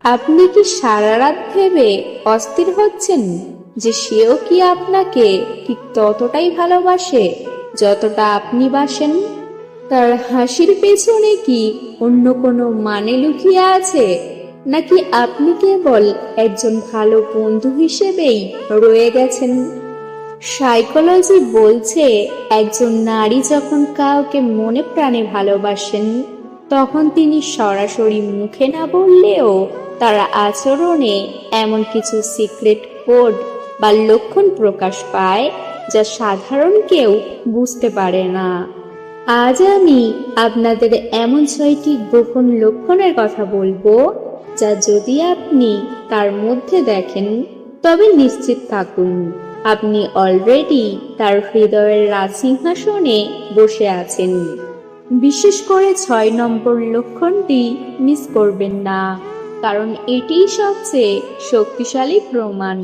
আপনি কি সারা রাত ভেবে অস্থির হচ্ছেন যে সেও কি আপনাকে ঠিক ততটাই ভালোবাসে যতটা আপনি বাসেন? তার হাসির পেছনে কি অন্য কোনো মানে লুকিয়ে আছে, নাকি আপনি কেবল একজন ভালো বন্ধু হিসেবেই রয়ে গেছেন? সাইকোলজি বলছে, একজন নারী যখন কাউকে মনে প্রাণে ভালোবাসেন, তখন তিনি সরাসরি মুখে না বললেও তার আচরণে এমন কিছু সিক্রেট কোড বা লক্ষণ প্রকাশ পায় যা সাধারণ কেউ বুঝতে পারে না। আজ আমি আপনাদের এমন 6টি গোপন লক্ষণের কথা বলবো, যা যদি আপনি তার মধ্যে দেখেন, তবে নিশ্চিত থাকুন আপনি অলরেডি তার হৃদয়ের রাজসিংহাসনে বসে আছেন। বিশেষ করে 6 নম্বর লক্ষণটি মিস করবেন না, কারণ এটিই সবচেয়ে শক্তিশালী প্রমাণ।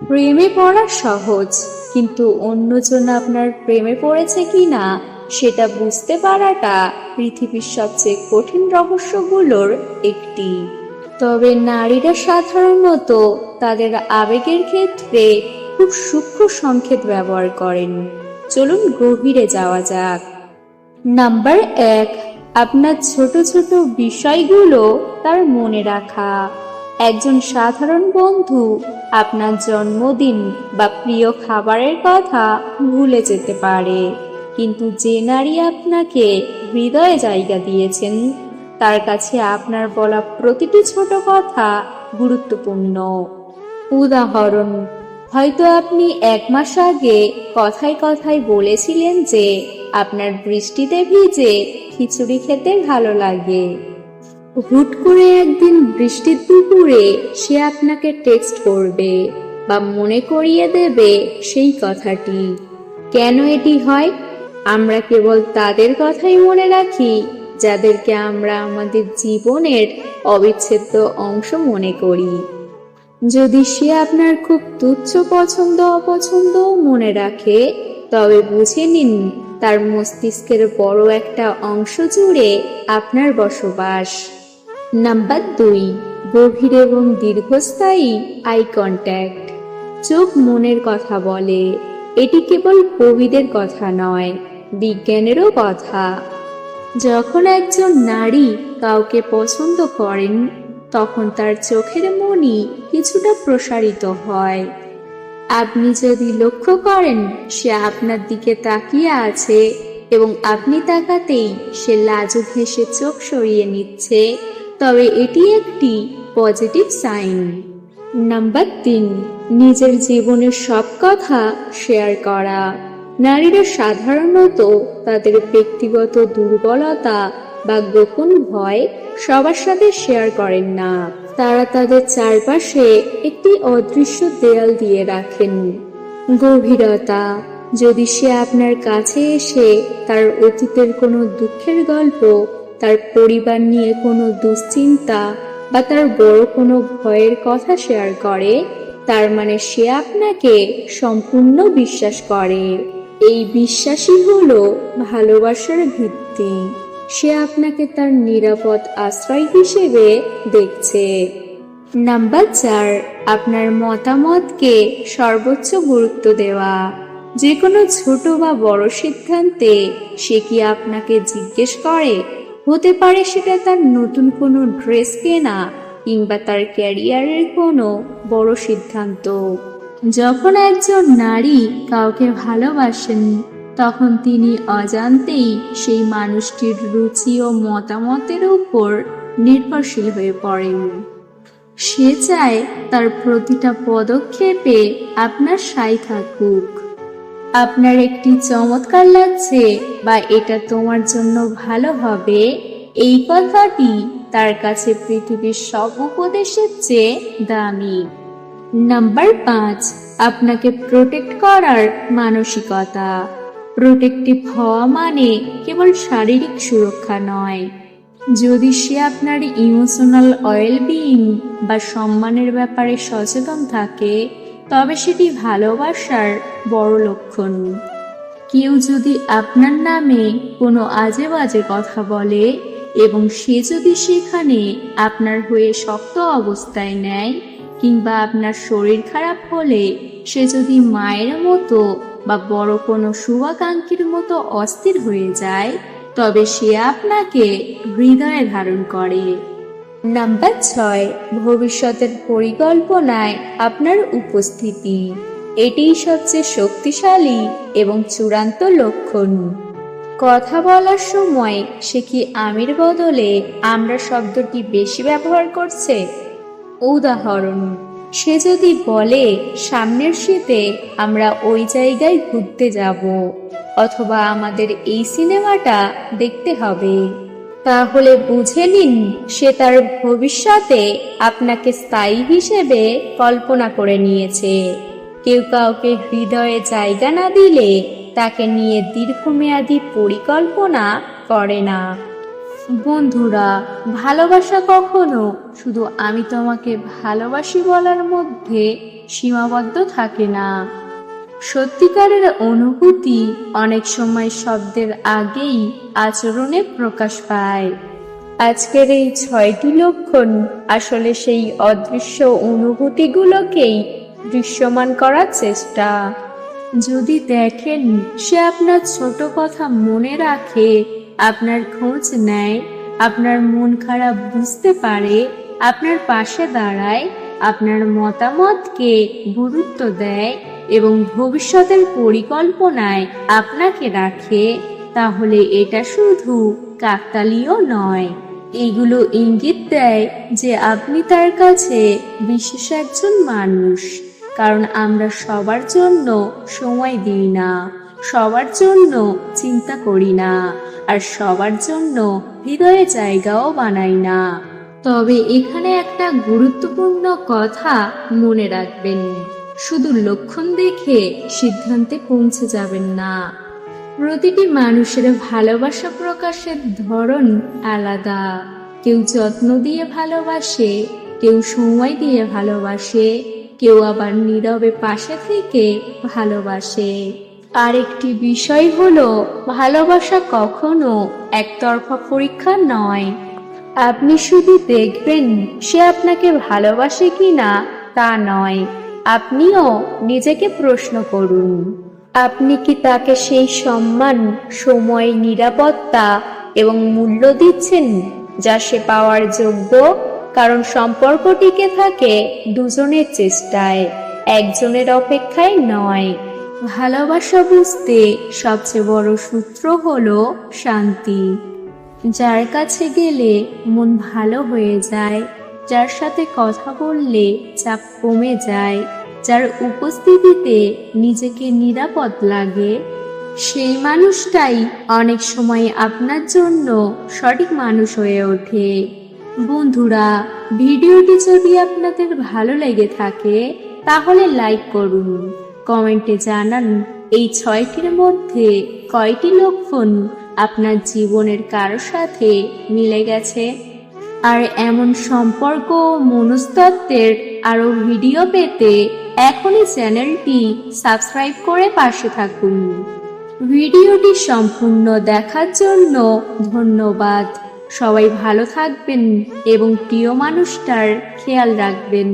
প্রেমে পড়া সহজ, কিন্তু অন্যজন আপনার প্রেমে পড়েছে কিনা সেটা বুঝতে পারাটা পৃথিবীর সবচেয়ে কঠিন রহস্যগুলোর একটি। তবে নারীরা সাধারণত তাদের আবেগের ক্ষেত্রে খুব সূক্ষ্ম সংকেত ব্যবহার করেন। চলুন গভীরে যাওয়া যাক। নাম্বার 1, আপনার ছোট ছোট বিষয়গুলো তার মনে রাখা। একজন সাধারণ বন্ধু আপনার জন্মদিন বা প্রিয় খাবারের কথা ভুলে যেতে পারে, কিন্তু যে নারী আপনাকে হৃদয়ে জায়গা দিয়েছেন, তার কাছে আপনার বলা প্রতিটি ছোট কথা গুরুত্বপূর্ণ। উদাহরণ, হয়তো আপনি 1 মাস আগে কথায় কথায় বলেছিলেন যে আপনার বৃষ্টিতে ভিজে খিচুড়ি খেতে ভালো লাগে। হুট করে একদিন বৃষ্টির দুপুরে সে আপনাকে টেক্সট করবে বা মনে করিয়ে দেবে সেই কথাটি। কেন এটি হয়? আমরা কেবল তাদের কথাই মনে রাখি যাদেরকে আমরা আমাদের জীবনের অবিচ্ছেদ্য অংশ মনে করি। যদি সে আপনার খুব তুচ্ছ পছন্দ অপছন্দও মনে রাখে, তবে বুঝে নিন তার মস্তিষ্কের বড় একটা অংশ জুড়ে আপনার বসবাস। নাম্বার 2, গভীর এবং দীর্ঘস্থায়ী আই কন্ট্যাক্ট। চোখ মনের কথা বলে। এটি কেবল কবিদের কথা নয়, বিজ্ঞানেরও কথা। যখন একজন নারী কাউকে পছন্দ করেন, তখন তার চোখের মনি কিছুটা প্রসারিত হয়। আপনি যদি লক্ষ্য করেন সে আপনার দিকে তাকিয়ে আছে এবং আপনি তাকাতেই সে লাজুক হেসে চোখ সরিয়ে নিচ্ছে, তবে এটি একটি পজিটিভ সাইন। নাম্বার 3, নিজের জীবনের সব কথা শেয়ার করা। নারীরা সাধারণত তাদের ব্যক্তিগত দুর্বলতা বা গোপন ভয় সবার সাথে শেয়ার করেন না। তারা তাদের চারপাশে একটি অদৃশ্য দেয়াল দিয়ে রাখেন। গভীরতা, যদি সে আপনার কাছে এসে তার অতীতের কোনো দুঃখের গল্প, তার পরিবার নিয়ে কোনো দুশ্চিন্তা বা তার বড় কোনো ভয়ের কথা শেয়ার করে, তার মানে সে আপনাকে সম্পূর্ণ বিশ্বাস করে। এই বিশ্বাসই হলো ভালোবাসার ভিত্তি। সে আপনাকে তার নিরাপদ আশ্রয় হিসেবে দেখছে। নাম্বার 4, আপনার মতামতকে সর্বোচ্চ গুরুত্ব দেওয়া। যে কোনো ছোট বা বড় সিদ্ধান্তে সে কি আপনাকে জিজ্ঞেস করে? হতে পারে সেটা তার নতুন কোনো ড্রেস কেনা কিংবা তার ক্যারিয়ারের কোনো বড় সিদ্ধান্ত। যখন একজন নারী কাউকে ভালোবাসেন, তখন তিনি অজান্তেই সেই মানুষটির রুচি ও মতামতের উপর নির্ভরশীল হয়ে পড়েন। সে চায় তার প্রতিটা পদক্ষেপে আপনার সায় থাকুক। আপনার একটি চমৎকার লাগছে বা এটা তোমার জন্য ভালো হবে, এই কথাটি তার কাছে পৃথিবীর সব উপদেশের চেয়ে দামি। নাম্বার 5, আপনাকে প্রোটেক্ট করার মানসিকতা। প্রোটেক্টিভ হওয়া মানে কেবল শারীরিক সুরক্ষা নয়। যদি সে আপনার ইমোশনাল ওয়েলবিইং বা সম্মানের ব্যাপারে সচেতন থাকে, তবে সেটি ভালোবাসার বড় লক্ষণ। কেউ যদি আপনার নামে কোনো আজে বাজে কথা বলে, এবং সে যদি সেখানে আপনার হয়ে শক্ত অবস্থায় নেয়, কিংবা আপনার শরীর খারাপ হলে সে যদি মায়ের মতো বা বড় কোনো শুভাকাঙ্ক্ষীর মতো অস্থির হয়ে যায়, তবে সে আপনাকে হৃদয়ে ধারণ করে। নাম্বার 6, ভবিষ্যতের পরিকল্পনায় আপনার উপস্থিতি। এটিই সবচেয়ে শক্তিশালী এবং চূড়ান্ত লক্ষণ। কথা বলার সময় সে কি আমির বদলে আমরা শব্দটি বেশি ব্যবহার করছে? উদাহরণ, সে যদি বলে সামনের শীতে আমরা ওই জায়গায় ঘুরতে যাব, অথবা আমাদের এই সিনেমাটা দেখতে হবে, তাহলে বুঝে নিন সে তার ভবিষ্যতে আপনাকে স্থায়ী হিসেবে কল্পনা করে নিয়েছে। কেউ কাউকে হৃদয়ে জায়গা না দিলে তাকে নিয়ে দীর্ঘমেয়াদী পরিকল্পনা করে না। বন্ধুরা, ভালোবাসা কখনো শুধু আমি তোমাকে ভালোবাসি বলার মধ্যে সীমাবদ্ধ থাকে না। সত্যিকারের অনুভূতি অনেক সময় শব্দের আগেই আচরণে প্রকাশ পায়। আজকের এই 6টি লক্ষণ আসলে সেই অদৃশ্য অনুভূতিগুলোকেই দৃশ্যমান করার চেষ্টা। যদি দেখেন সে আপনার ছোট কথা মনে রাখে, আপনার খোঁজ নেয়, আপনার মন খারাপ বুঝতে পারে, আপনার পাশে দাঁড়ায়, আপনার মতামতকে গুরুত্ব দেয় এবং ভবিষ্যতের পরিকল্পনায় আপনাকে রাখে, তাহলে এটা শুধু কাকতালীয় নয়, এগুলো ইঙ্গিত দেয় যে আপনি তার কাছে বিশেষ একজন মানুষ। কারণ আমরা সবার জন্য সময় দিই না, সবার জন্য চিন্তা করি না, আর সবার জন্য হৃদয়ে জায়গাও বানাই না। তবে এখানে একটা গুরুত্বপূর্ণ কথা মনে রাখবেন, শুধু লক্ষণ দেখে সিদ্ধান্তে পৌঁছে যাবেন না। প্রতিটি মানুষের ভালোবাসা প্রকাশের ধরন আলাদা। কেউ যত্ন দিয়ে ভালোবাসে, কেউ সময় দিয়ে ভালোবাসে, কেউ আবার নীরবে পাশে থেকে ভালোবাসে। আরেকটি বিষয় হলো, ভালোবাসা কখনো একতরফা পরীক্ষা নয়। আপনি শুধু দেখবেন সে আপনাকে ভালোবাসে কিনা তা নয়, আপনিও নিজেকে প্রশ্ন করুন, আপনি কি তাকে সেই সম্মান, সময়, নিরাপত্তা এবং মূল্য দিচ্ছেন যা সে পাওয়ার যোগ্য? কারণ সম্পর্ক টিকে থাকে দুজনের চেষ্টায়, একজনের অপেক্ষায় নয়। ভালোবাসা বুঝতে সবচেয়ে বড় সূত্র হলো শান্তি। যার কাছে গেলে মন ভালো হয়ে যায়, যার সাথে কথা বললে চাপ কমে যায়, যার উপস্থিতিতে নিজেকে নিরাপদ লাগে, সেই মানুষটাই অনেক সময় আপনার জন্য সঠিক মানুষ হয়ে ওঠে। বন্ধুরা, ভিডিওটি যদি আপনাদের ভালো লেগে থাকে তাহলে লাইক করুন, কমেন্টে জানান এই 6টির মধ্যে কয়টি লক্ষণ আপনার জীবনের কারো সাথে মিলে গেছে। আর এমন সম্পর্ক ও মনস্তত্ত্বের আরো ভিডিও পেতে এখনই চ্যানেলটি সাবস্ক্রাইব করে পাশে থাকুন। ভিডিওটি সম্পূর্ণ দেখার জন্য ধন্যবাদ। সবাই ভালো থাকবেন এবং প্রিয় মানুষটার খেয়াল রাখবেন।